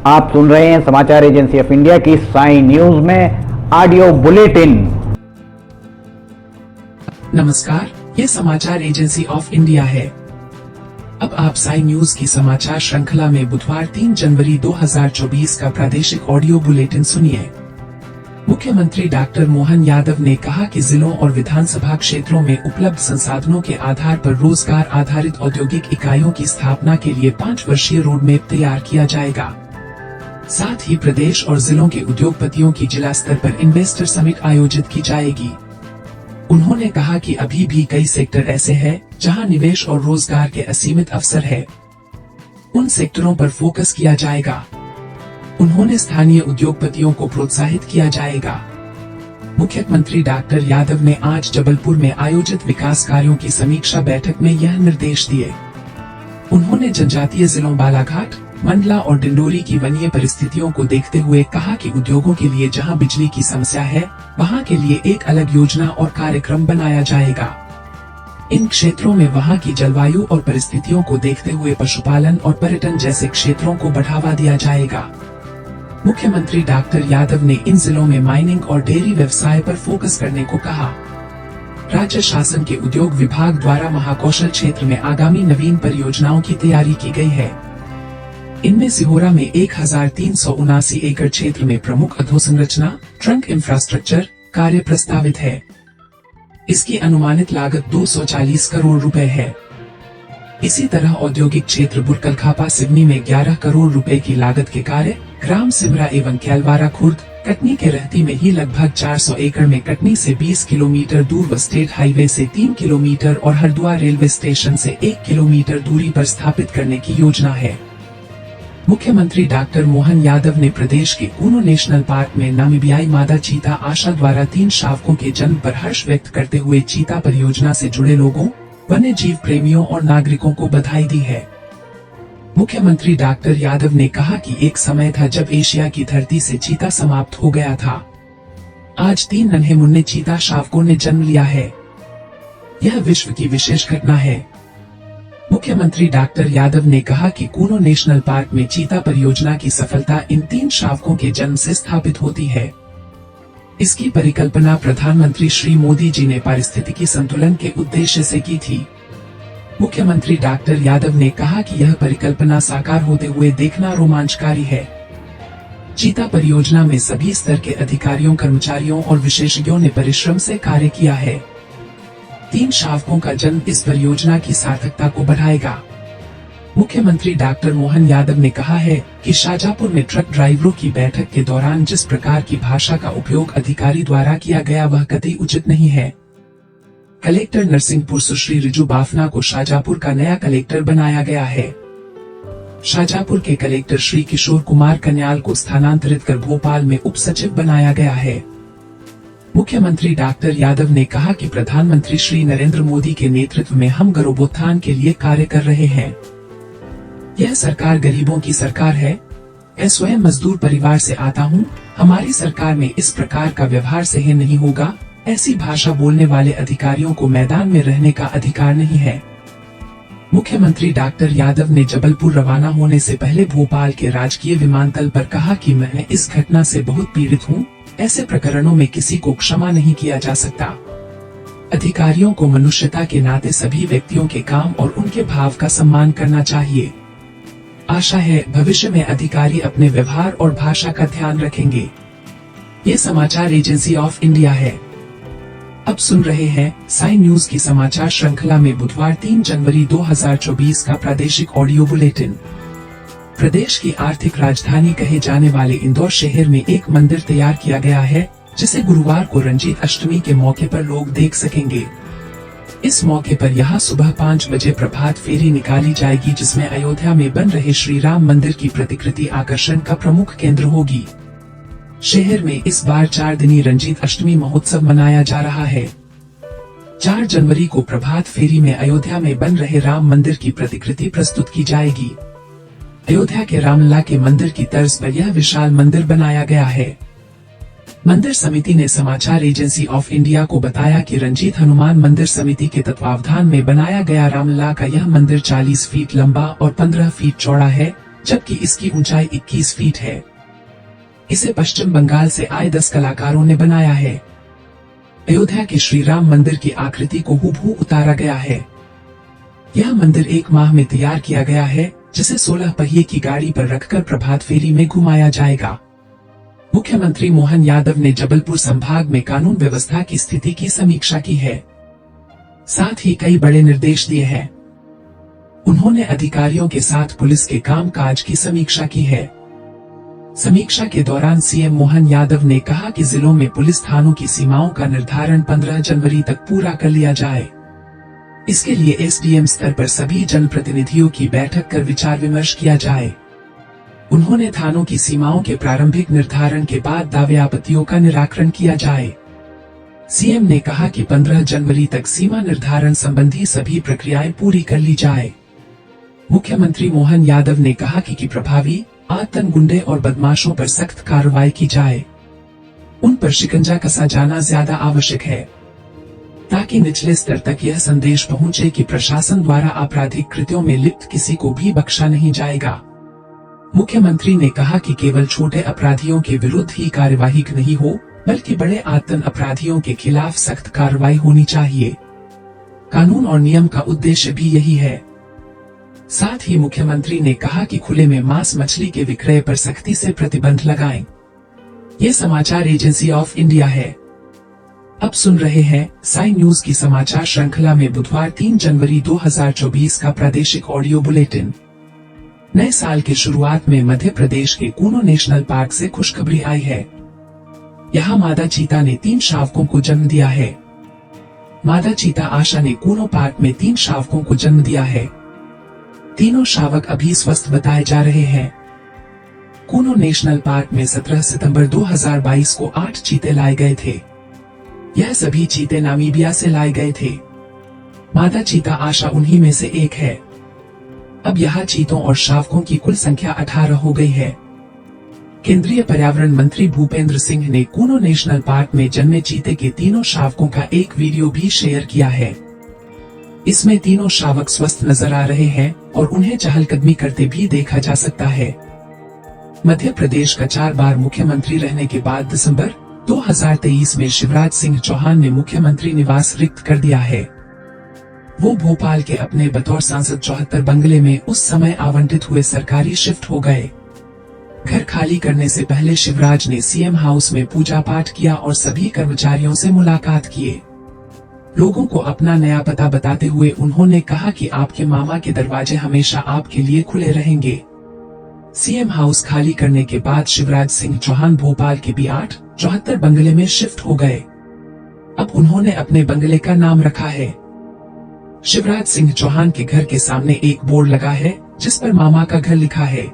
आप सुन रहे हैं समाचार एजेंसी ऑफ इंडिया की साई न्यूज में ऑडियो बुलेटिन। नमस्कार, ये समाचार एजेंसी ऑफ इंडिया है। अब आप साई न्यूज की समाचार श्रृंखला में बुधवार 3 जनवरी 2024 का प्रादेशिक ऑडियो बुलेटिन सुनिए। मुख्यमंत्री डॉक्टर मोहन यादव ने कहा कि जिलों और विधानसभा क्षेत्रों में उपलब्ध संसाधनों के आधार पर रोजगार आधारित औद्योगिक इकाइयों की स्थापना के लिए 5 वर्षीय रोडमैप तैयार किया जाएगा। साथ ही प्रदेश और जिलों के उद्योगपतियों की जिला स्तर पर इन्वेस्टर समिट आयोजित की जाएगी। उन्होंने कहा कि अभी भी कई सेक्टर ऐसे हैं जहां निवेश और रोजगार के असीमित अवसर है। उन सेक्टरों पर फोकस किया जाएगा। उन्होंने स्थानीय उद्योगपतियों को प्रोत्साहित किया जाएगा। मुख्यमंत्री डॉक्टर यादव ने आज जबलपुर में आयोजित विकास कार्यों की समीक्षा बैठक में यह निर्देश दिए। उन्होंने जनजातीय जिलों बालाघाट, मंडला और डिंडोरी की वन्य परिस्थितियों को देखते हुए कहा कि उद्योगों के लिए जहां बिजली की समस्या है, वहां के लिए एक अलग योजना और कार्यक्रम बनाया जाएगा। इन क्षेत्रों में वहां की जलवायु और परिस्थितियों को देखते हुए पशुपालन और पर्यटन जैसे क्षेत्रों को बढ़ावा दिया जाएगा। मुख्यमंत्री डॉक्टर यादव ने इन जिलों में माइनिंग और डेयरी व्यवसाय पर फोकस करने को कहा। राज्य शासन के उद्योग विभाग द्वारा महाकौशल क्षेत्र में आगामी नवीन परियोजनाओं की तैयारी की गई है। इनमें सिहोरा में 1379 एकड़ क्षेत्र में प्रमुख अधोसंरचना ट्रंक इंफ्रास्ट्रक्चर कार्य प्रस्तावित है। इसकी अनुमानित लागत 240 करोड़ रुपए है। इसी तरह औद्योगिक क्षेत्र बुरकलखापा सिवनी में 11 करोड़ रुपए की लागत के कार्य, ग्राम सिमरा एवं कैलवारा खुर्द कटनी के रहती में ही लगभग 400 एकड़ में कटनी से 20 किलोमीटर दूर व स्टेट हाईवे से 3 किलोमीटर और हरिद्वार रेलवे स्टेशन से 1 किलोमीटर दूरी पर स्थापित करने की योजना है। मुख्यमंत्री डॉक्टर मोहन यादव ने प्रदेश के कूनो नेशनल पार्क में नामीबियाई मादा चीता आशा द्वारा 3 शावकों के जन्म पर हर्ष व्यक्त करते हुए चीता परियोजना से जुड़े लोगों, वन्य जीव प्रेमियों और नागरिकों को बधाई दी है। मुख्यमंत्री डॉक्टर यादव ने कहा कि एक समय था जब एशिया की धरती से चीता समाप्त हो गया था। आज 3 नन्हे मुन्ने चीता शावकों ने जन्म लिया है। यह विश्व की विशेष घटना है। मुख्यमंत्री डॉक्टर यादव ने कहा कि कूनो नेशनल पार्क में चीता परियोजना की सफलता इन 3 शावकों के जन्म से स्थापित होती है। इसकी परिकल्पना प्रधानमंत्री श्री मोदी जी ने पारिस्थितिकी संतुलन के उद्देश्य से की थी। मुख्यमंत्री डॉक्टर यादव ने कहा कि यह परिकल्पना साकार होते हुए देखना रोमांचकारी है। चीता परियोजना में सभी स्तर के अधिकारियों, कर्मचारियों और विशेषज्ञों ने परिश्रम से कार्य किया है। 3 शावकों का जन्म इस परियोजना की सार्थकता को बढ़ाएगा। मुख्यमंत्री डॉक्टर मोहन यादव ने कहा है कि शाहजहांपुर में ट्रक ड्राइवरों की बैठक के दौरान जिस प्रकार की भाषा का उपयोग अधिकारी द्वारा किया गया वह कतई उचित नहीं है। कलेक्टर नरसिंहपुर सुश्री रिजू बाफना को शाहजहांपुर का नया कलेक्टर बनाया गया है। शाहजहांपुर के कलेक्टर श्री किशोर कुमार कन्याल को स्थानांतरित कर भोपाल में उप सचिव बनाया गया है। मुख्यमंत्री डॉक्टर यादव ने कहा कि प्रधानमंत्री श्री नरेंद्र मोदी के नेतृत्व में हम गरीबोत्थान के लिए कार्य कर रहे हैं। यह सरकार गरीबों की सरकार है। मैं स्वयं मजदूर परिवार से आता हूं। हमारी सरकार में इस प्रकार का व्यवहार सही नहीं होगा। ऐसी भाषा बोलने वाले अधिकारियों को मैदान में रहने का अधिकार नहीं है। मुख्यमंत्री डॉक्टर यादव ने जबलपुर रवाना होने से पहले भोपाल के राजकीय विमानतल पर कहा कि मैं इस घटना से बहुत पीड़ित हूं। ऐसे प्रकरणों में किसी को क्षमा नहीं किया जा सकता। अधिकारियों को मनुष्यता के नाते सभी व्यक्तियों के काम और उनके भाव का सम्मान करना चाहिए। आशा है भविष्य में अधिकारी अपने व्यवहार और भाषा का ध्यान रखेंगे। ये समाचार एजेंसी ऑफ इंडिया है। अब सुन रहे हैं साई न्यूज की समाचार श्रृंखला में बुधवार 3 जनवरी 2024 का प्रादेशिक ऑडियो बुलेटिन। प्रदेश की आर्थिक राजधानी कहे जाने वाले इंदौर शहर में एक मंदिर तैयार किया गया है, जिसे गुरुवार को रंजीत अष्टमी के मौके पर लोग देख सकेंगे। इस मौके पर यहां सुबह 5 बजे प्रभात फेरी निकाली जाएगी, जिसमें अयोध्या में बन रहे श्री राम मंदिर की प्रतिकृति आकर्षण का प्रमुख केंद्र होगी। शहर में इस बार 4 दिनी रंजीत अष्टमी महोत्सव मनाया जा रहा है। 4 जनवरी को प्रभात फेरी में अयोध्या में बन रहे राम मंदिर की प्रतिकृति प्रस्तुत की जाएगी। अयोध्या के रामलला के मंदिर की तर्ज पर यह विशाल मंदिर बनाया गया है। मंदिर समिति ने समाचार एजेंसी ऑफ इंडिया को बताया कि रंजीत हनुमान मंदिर समिति के तत्वावधान में बनाया गया रामलला का यह मंदिर 40 फीट लंबा और 15 फीट चौड़ा है, जबकि इसकी ऊंचाई 21 फीट है। इसे पश्चिम बंगाल से आए 10 कलाकारों ने बनाया है। अयोध्या के श्री राम मंदिर की आकृति को हूबहू उतारा गया है। यह मंदिर 1 माह में तैयार किया गया है, जिसे 16 पहिए की गाड़ी पर रखकर प्रभात फेरी में घुमाया जाएगा। मुख्यमंत्री मोहन यादव ने जबलपुर संभाग में कानून व्यवस्था की स्थिति की समीक्षा की है। साथ ही कई बड़े निर्देश दिए हैं। उन्होंने अधिकारियों के साथ पुलिस के कामकाज की समीक्षा की है। समीक्षा के दौरान सीएम मोहन यादव ने कहा कि जिलों में पुलिस थानों की सीमाओं का निर्धारण 15 जनवरी तक पूरा कर लिया जाए। इसके लिए एसडीएम स्तर पर सभी जनप्रतिनिधियों की बैठक कर विचार विमर्श किया जाए। उन्होंने थानों की सीमाओं के प्रारंभिक निर्धारण के बाद दावे आपत्तियों का निराकरण किया जाए। सीएम ने कहा कि 15 जनवरी तक सीमा निर्धारण संबंधी सभी प्रक्रियाएं पूरी कर ली जाए। मुख्यमंत्री मोहन यादव ने कहा कि प्रभावी आतंक गुंडे और बदमाशों पर सख्त कार्रवाई की जाए। उन पर शिकंजा कसा जाना ज्यादा आवश्यक है, ताकि निचले स्तर तक यह संदेश पहुंचे कि प्रशासन द्वारा आपराधिक कृत्यों में लिप्त किसी को भी बख्शा नहीं जाएगा। मुख्यमंत्री ने कहा कि केवल छोटे अपराधियों के विरुद्ध ही कार्यवाही नहीं हो, बल्कि बड़े आतंक अपराधियों के खिलाफ सख्त कार्रवाई होनी चाहिए। कानून और नियम का उद्देश्य भी यही है। साथ ही मुख्यमंत्री ने कहा कि खुले में मांस मछली के विक्रय पर सख्ती से प्रतिबंध लगाएं। ये समाचार एजेंसी ऑफ इंडिया है। अब सुन रहे हैं साई न्यूज की समाचार श्रृंखला में बुधवार 3 जनवरी 2024 का प्रादेशिक ऑडियो बुलेटिन। नए साल की शुरुआत में मध्य प्रदेश के कूनो नेशनल पार्क से खुशखबरी आई है। यहाँ मादा चीता ने 3 शावकों को जन्म दिया है। मादा चीता आशा ने कूनो पार्क में 3 शावकों को जन्म दिया है। तीनों शावक अभी स्वस्थ बताए जा रहे हैं। कूनो नेशनल पार्क में 17 सितंबर 2022 को 8 चीते लाए गए थे। यह सभी चीते नामीबिया से लाए गए थे। मादा चीता आशा उन्हीं में से एक है। अब यहाँ चीतों और शावकों की कुल संख्या 18 हो गई है। केंद्रीय पर्यावरण मंत्री भूपेंद्र सिंह ने कूनो नेशनल पार्क में जन्मे चीते के तीनों शावकों का एक वीडियो भी शेयर किया है। इसमें तीनों शावक स्वस्थ नजर आ रहे हैं और उन्हें चहलकदमी करते भी देखा जा सकता है। मध्य प्रदेश का 4 बार मुख्यमंत्री रहने के बाद दिसंबर 2023 में शिवराज सिंह चौहान ने मुख्यमंत्री निवास रिक्त कर दिया है। वो भोपाल के अपने बतौर सांसद 74 बंगले में उस समय आवंटित हुए सरकारी शिफ्ट हो गए। घर खाली करने से पहले शिवराज ने सीएम हाउस में पूजा पाठ किया और सभी कर्मचारियों से मुलाकात किए। लोगों को अपना नया पता बताते हुए उन्होंने कहा कि आपके मामा के दरवाजे हमेशा आपके लिए खुले रहेंगे। सीएम हाउस खाली करने के बाद शिवराज सिंह चौहान भोपाल के B8 74 बंगले में शिफ्ट हो गए। अब उन्होंने अपने बंगले का नाम रखा है। शिवराज सिंह चौहान के घर के सामने एक बोर्ड लगा है जिस पर मामा का घर लिखा है।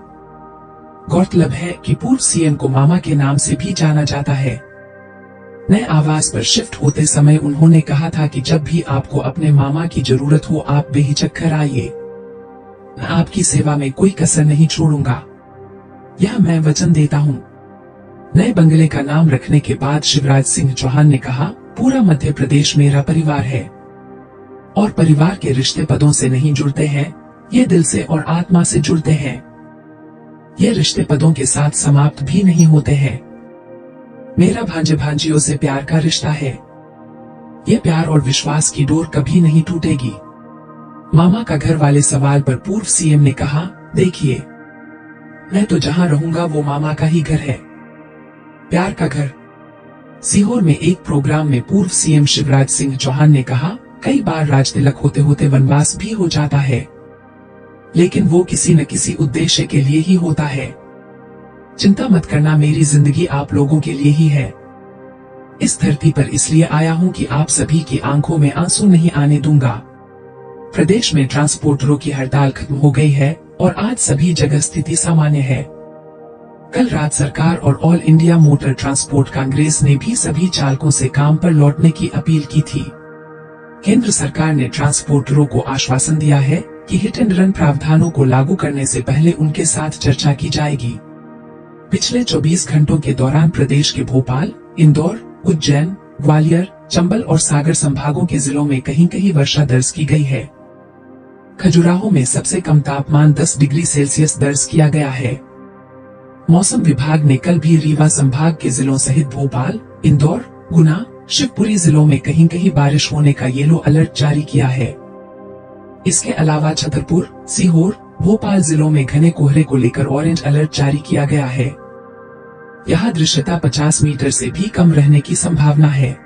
गौरतलब है कि पूर्व सीएम को मामा के नाम से भी जाना जाता है। नए आवास पर शिफ्ट होते समय उन्होंने कहा था कि जब भी आपको अपने मामा की जरूरत हो आप बेहिचक घर आइए। मैं आपकी सेवा में कोई कसर नहीं छोड़ूंगा, यह मैं वचन देता हूँ। नए बंगले का नाम रखने के बाद शिवराज सिंह चौहान ने कहा, पूरा मध्य प्रदेश मेरा परिवार है और परिवार के रिश्ते पदों से नहीं जुड़ते हैं, ये दिल से और आत्मा से जुड़ते हैं। ये रिश्ते पदों के साथ समाप्त भी नहीं होते हैं। मेरा भांजे भांजियों से प्यार का रिश्ता है। ये प्यार और विश्वास की डोर कभी नहीं टूटेगी। मामा का घर वाले सवाल पर पूर्व सीएम ने कहा, देखिए मैं तो जहां रहूंगा वो मामा का ही घर है, प्यार का घर। सीहोर में एक प्रोग्राम में पूर्व सीएम शिवराज सिंह चौहान ने कहा, कई बार राजतिलक होते होते वनवास भी हो जाता है, लेकिन वो किसी न किसी उद्देश्य के लिए ही होता है। चिंता मत करना, मेरी जिंदगी आप लोगों के लिए ही है। इस धरती पर इसलिए आया हूं कि आप सभी की आंखों में आंसू नहीं आने दूंगा। प्रदेश में ट्रांसपोर्टरों की हड़ताल खत्म हो गई है और आज सभी जगह स्थिति सामान्य है। कल रात सरकार और all India motor transport Congress ने भी सभी चालकों से काम पर लौटने की अपील की थी। केंद्र सरकार ने ट्रांसपोर्टरों को आश्वासन दिया है कि हिट एंड रन प्रावधानों को लागू करने से पहले उनके साथ चर्चा की जाएगी। पिछले 24 घंटों के दौरान प्रदेश के भोपाल, इंदौर, उज्जैन, ग्वालियर, चंबल और सागर संभागों के जिलों में कहीं कहीं वर्षा दर्ज की गई है। खजुराहो में सबसे कम तापमान 10 डिग्री सेल्सियस दर्ज किया गया है। मौसम विभाग ने कल भी रीवा संभाग के जिलों सहित भोपाल, इंदौर, गुना, शिवपुरी जिलों में कहीं कहीं बारिश होने का येलो अलर्ट जारी किया है। इसके अलावा छतरपुर, सीहोर, भोपाल जिलों में घने कोहरे को लेकर ऑरेंज अलर्ट जारी किया गया है। यहाँ दृश्यता 50 मीटर से भी कम रहने की संभावना है।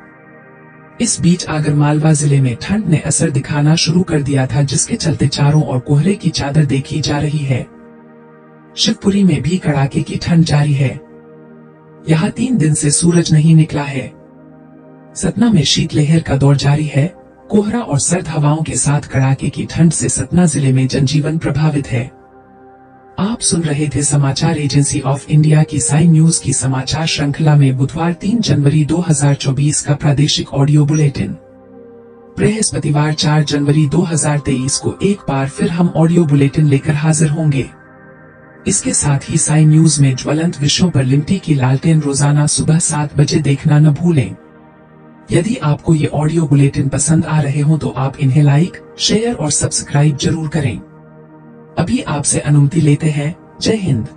इस बीच आगरमालवा जिले में ठंड ने असर दिखाना शुरू कर दिया था, जिसके चलते चारों ओर कोहरे की चादर देखी जा रही है। शिवपुरी में भी कड़ाके की ठंड जारी है। यहाँ 3 दिन से सूरज नहीं निकला है। सतना में शीतलहर का दौर जारी है। कोहरा और सर्द हवाओं के साथ कड़ाके की ठंड से सतना जिले में जनजीवन प्रभावित है। आप सुन रहे थे समाचार एजेंसी ऑफ इंडिया की साई न्यूज की समाचार श्रृंखला में बुधवार 3 जनवरी 2024 का प्रादेशिक ऑडियो बुलेटिन। बृहस्पतिवार 4 जनवरी 2023 को एक बार फिर हम ऑडियो बुलेटिन लेकर हाजिर होंगे। इसके साथ ही साई न्यूज में ज्वलंत विषयों पर लिमटी की लालटेन रोजाना सुबह 7 बजे देखना न भूलें। यदि आपको ये ऑडियो बुलेटिन पसंद आ रहे हो तो आप इन्हें लाइक, शेयर और सब्सक्राइब जरूर करें। अभी आपसे अनुमति लेते हैं। जय हिंद।